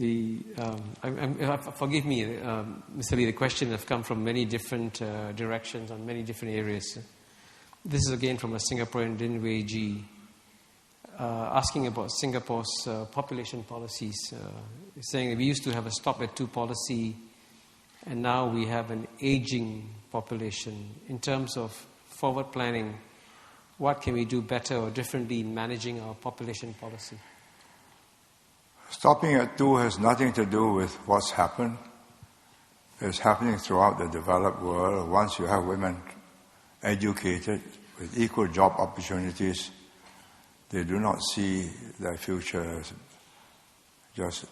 Forgive me, Mr. Lee, the question has come from many different directions on many different areas. This is again from a Singaporean, Din Wei Ji, asking about Singapore's population policies. Saying that we used to have a stop at 2 policy, and now we have an aging population. In terms of forward planning, what can we do better or differently in managing our population policy? Stopping at 2 has nothing to do with what's happened. It's happening throughout the developed world. Once you have women educated with equal job opportunities, they do not see their future as just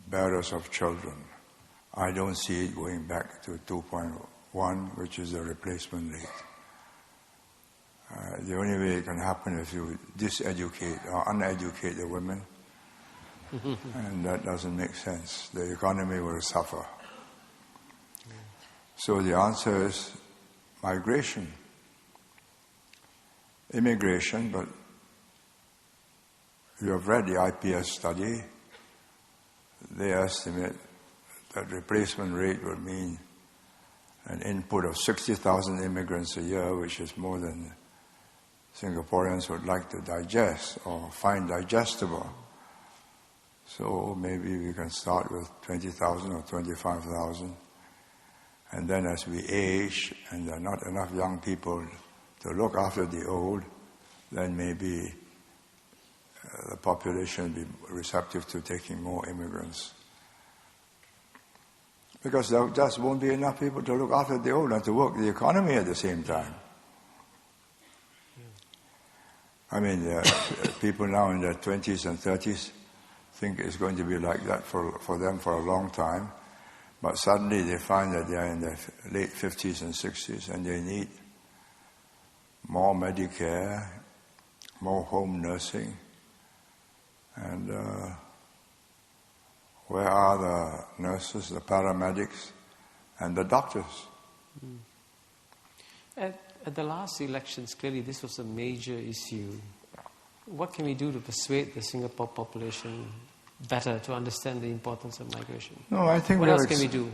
bearers of children. I don't see it going back to 2.1, which is the replacement rate. The only way it can happen is if you diseducate or uneducate the women, and that doesn't make sense. The economy will suffer. So the answer is migration, immigration, but you have read the IPS study. They estimate that replacement rate would mean an input of 60,000 immigrants a year, which is more than Singaporeans would like to digest or find digestible. So maybe we can start with 20,000 or 25,000. And then as we age and there are not enough young people to look after the old, then maybe the population will be receptive to taking more immigrants. Because there just won't be enough people to look after the old and to work the economy at the same time. I mean, people now in their 20s and 30s think it's going to be like that for them for a long time. But suddenly they find that they are in their late 50s and 60s and they need more Medicare, more home nursing. And where are the nurses, the paramedics, and the doctors? At the last elections, clearly this was a major issue. What can we do to persuade the Singapore population better to understand the importance of migration? No, I think what else can we do?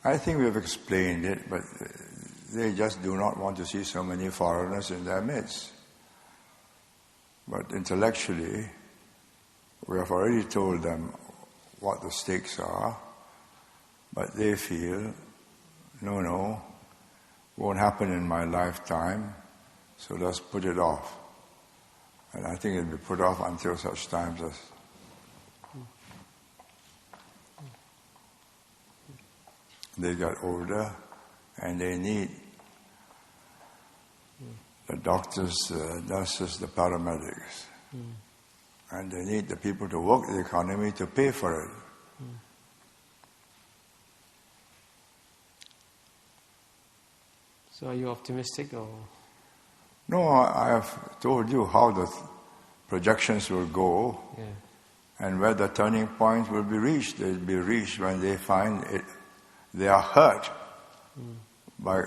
I think we have explained it, but they just do not want to see so many foreigners in their midst. But intellectually, we have already told them what the stakes are, but they feel, no, won't happen in my lifetime, so let's put it off. And I think it'll be put off until such times as they get older and they need the doctors, the nurses, the paramedics. And they need the people to work the economy to pay for it. So are you optimistic or? No, I have told you how the projections will go and where the turning point will be reached. It will be reached when they find they are hurt by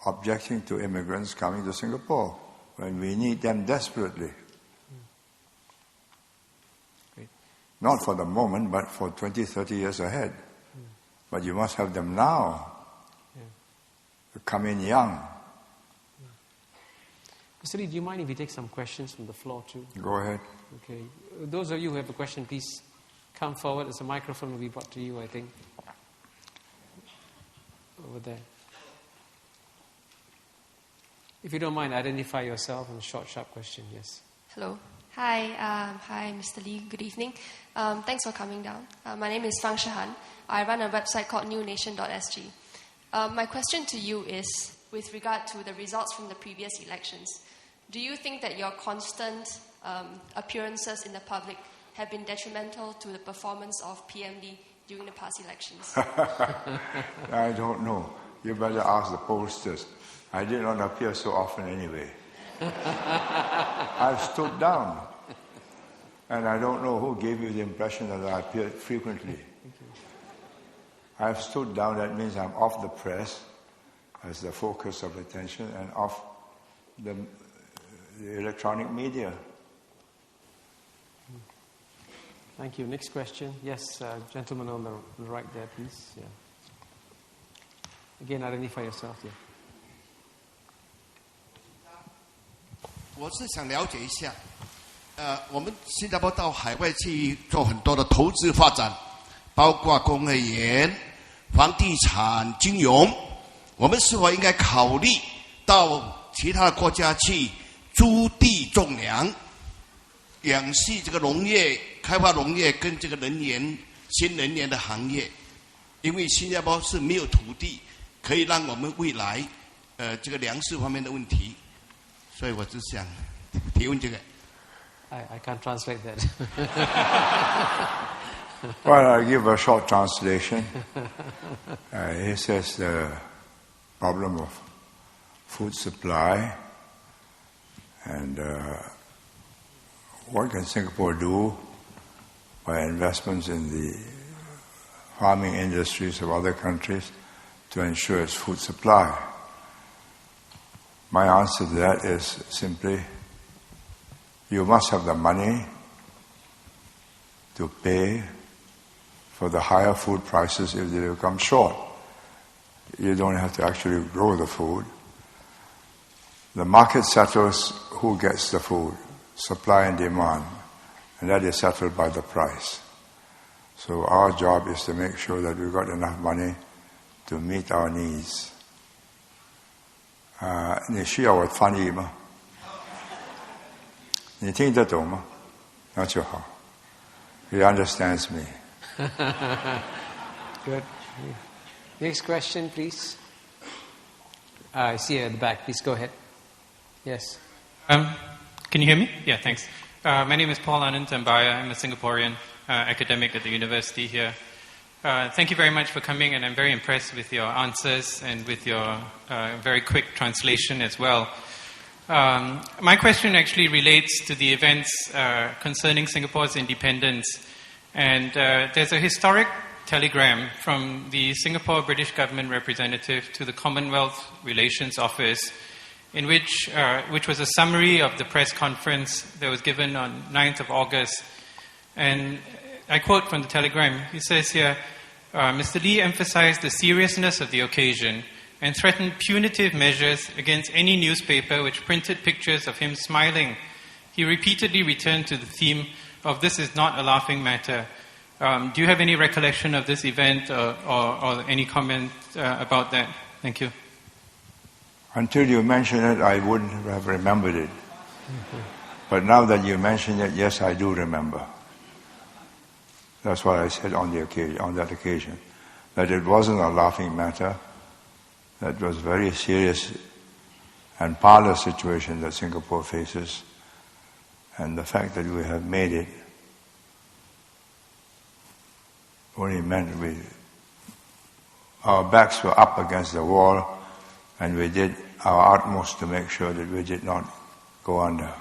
objecting to immigrants coming to Singapore when we need them desperately. Not for the moment, but for 20, 30 years ahead. But you must have them now. To come in young. Mr. Lee, do you mind if we take some questions from the floor too? Go ahead. Okay. Those of you who have a question, please come forward. There's a microphone will be brought to you, I think. Over there. If you don't mind, identify yourself and a short, sharp question. Yes. Hello. Hi, Mr. Lee. Good evening. Thanks for coming down. My name is Fang Shahan. I run a website called newnation.sg. My question to you is, with regard to the results from the previous elections, do you think that your constant appearances in the public have been detrimental to the performance of PM Lee during the past elections? I don't know. You better ask the pollsters. I did not appear so often anyway. I've stood down. And I don't know who gave you the impression that I appeared frequently. I've stood down. That means I'm off the press as the focus of attention and off the electronic media. Thank you. Next question. Yes, gentleman on the right there, please. Yeah. Again, identify yourself. Yeah. 我是想了解一下，我们新加坡到海外去做很多的投资发展，包括工业园、房地产、金融，我们是否应该考虑到其他的国家去租地种粮，养系这个农业、开发农业跟这个能源、新能源的行业？因为新加坡是没有土地，可以让我们未来这个粮食方面的问题。所以我只想提问这个。I can't translate that. Well, I'll give a short translation. He says the problem of food supply and what can Singapore do by investments in the farming industries of other countries to ensure its food supply. My answer to that is simply, you must have the money to pay for the higher food prices if they become short. You don't have to actually grow the food. The market settles who gets the food, supply and demand, and that is settled by the price. So our job is to make sure that we've got enough money to meet our needs. 你需要我翻译吗？你听得懂吗？那就好。He understands me. Good. Next question, please. I see you at the back. Please go ahead. Yes. Can you hear me? Yeah, thanks. My name is Paul Anand Tambaya. I'm a Singaporean academic at the university here. Thank you very much for coming, and I'm very impressed with your answers and with your very quick translation as well. My question actually relates to the events concerning Singapore's independence. And there's a historic telegram from the Singapore British government representative to the Commonwealth Relations Office, in which was a summary of the press conference that was given on 9th of August. And I quote from the telegram. He says here, Mr. Lee emphasized the seriousness of the occasion and threatened punitive measures against any newspaper which printed pictures of him smiling. He repeatedly returned to the theme of this is not a laughing matter. Do you have any recollection of this event or any comment about that? Thank you. Until you mentioned it, I wouldn't have remembered it. But now that you mention it, yes, I do remember. That's what I said on that occasion, that it wasn't a laughing matter, that was a very serious and parlous situation that Singapore faces, and the fact that we have made it only meant our backs were up against the wall, and we did our utmost to make sure that we did not go under.